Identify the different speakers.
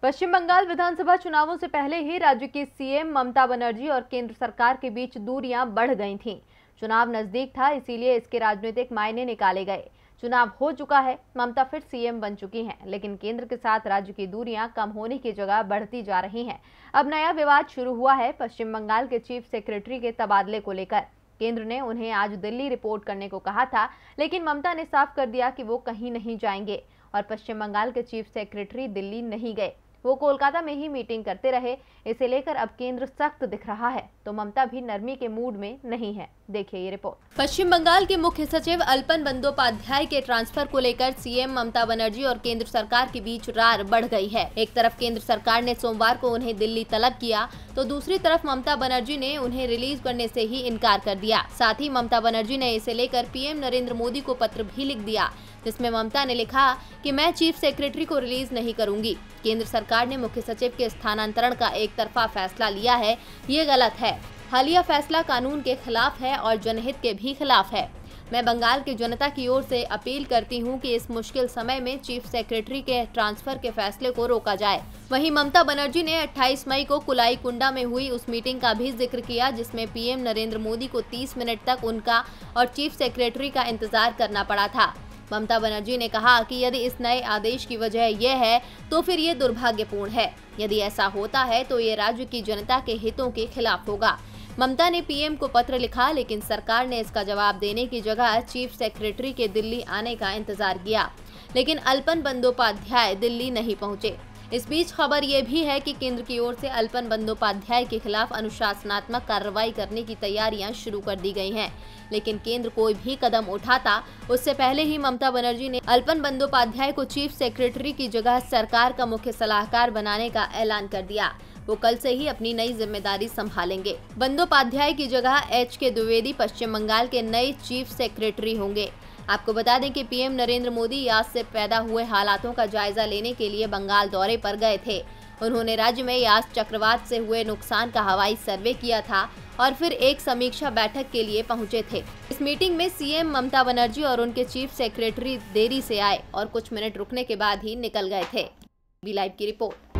Speaker 1: पश्चिम बंगाल विधानसभा चुनावों से पहले ही राज्य की सीएम ममता बनर्जी और केंद्र सरकार के बीच दूरियां बढ़ गई थीं। चुनाव नजदीक था, इसीलिए इसके राजनीतिक मायने निकाले गए। चुनाव हो चुका है, ममता फिर सीएम बन चुकी हैं, लेकिन केंद्र के साथ राज्य की दूरियां कम होने की जगह बढ़ती जा रही हैं। अब नया विवाद शुरू हुआ है पश्चिम बंगाल के चीफ सेक्रेटरी के तबादले को लेकर। केंद्र ने उन्हें आज दिल्ली रिपोर्ट करने को कहा था, लेकिन ममता ने साफ कर दिया कि वो कहीं नहीं जाएंगे और पश्चिम बंगाल के चीफ सेक्रेटरी दिल्ली नहीं गए, वो कोलकाता में ही मीटिंग करते रहे। इसे लेकर अब केंद्र सख्त दिख रहा है, तो ममता भी नरमी के मूड में नहीं है। देखिए ये रिपोर्ट। पश्चिम बंगाल के मुख्य सचिव अल्पन बंदोपाध्याय के ट्रांसफर को लेकर सीएम ममता बनर्जी और केंद्र सरकार के बीच रार बढ़ गई है। एक तरफ केंद्र सरकार ने सोमवार को उन्हें दिल्ली तलब किया, तो दूसरी तरफ ममता बनर्जी ने उन्हें रिलीज करने से ही इनकार कर दिया। साथ ही ममता बनर्जी ने इसे लेकर पीएम नरेंद्र मोदी को पत्र भी लिख दिया, जिसमें ममता ने लिखा कि मैं चीफ सेक्रेटरी को रिलीज नहीं करूंगी। केंद्र सरकार ने मुख्य सचिव के स्थानांतरण का एक तरफा फैसला लिया है, ये गलत है। हालिया फैसला कानून के खिलाफ है और जनहित के भी खिलाफ है। मैं बंगाल की जनता की ओर से अपील करती हूं कि इस मुश्किल समय में चीफ सेक्रेटरी के ट्रांसफर के फैसले को रोका जाए। वहीं ममता बनर्जी ने 28 मई को कुलाई कुंडा में हुई उस मीटिंग का भी जिक्र किया, जिसमें पीएम नरेंद्र मोदी को 30 मिनट तक उनका और चीफ सेक्रेटरी का इंतजार करना पड़ा था। ममता बनर्जी ने कहा कि यदि इस नए आदेश की वजह यह है तो फिर ये दुर्भाग्यपूर्ण है। यदि ऐसा होता है तो ये राज्य की जनता के हितों के खिलाफ होगा। ममता ने पीएम को पत्र लिखा, लेकिन सरकार ने इसका जवाब देने की जगह चीफ सेक्रेटरी के दिल्ली आने का इंतजार किया, लेकिन अल्पन बंदोपाध्याय दिल्ली नहीं पहुंचे। इस बीच खबर ये भी है कि केंद्र की ओर से अल्पन बंदोपाध्याय के खिलाफ अनुशासनात्मक कार्रवाई करने की तैयारियां शुरू कर दी गई हैं, लेकिन केंद्र कोई भी कदम उठाता उससे पहले ही ममता बनर्जी ने अल्पन बंदोपाध्याय को चीफ सेक्रेटरी की जगह सरकार का मुख्य सलाहकार बनाने का ऐलान कर दिया। वो कल से ही अपनी नई जिम्मेदारी संभालेंगे। बंदोपाध्याय की जगह एच.के. द्विवेदी पश्चिम बंगाल के नए चीफ सेक्रेटरी होंगे। आपको बता दें कि पीएम नरेंद्र मोदी यास से पैदा हुए हालातों का जायजा लेने के लिए बंगाल दौरे पर गए थे। उन्होंने राज्य में यास चक्रवात से हुए नुकसान का हवाई सर्वे किया था और फिर एक समीक्षा बैठक के लिए पहुंचे थे। इस मीटिंग में सीएम ममता बनर्जी और उनके चीफ सेक्रेटरी देरी से आए और कुछ मिनट रुकने के बाद ही निकल गए थे। बी लाइव की रिपोर्ट।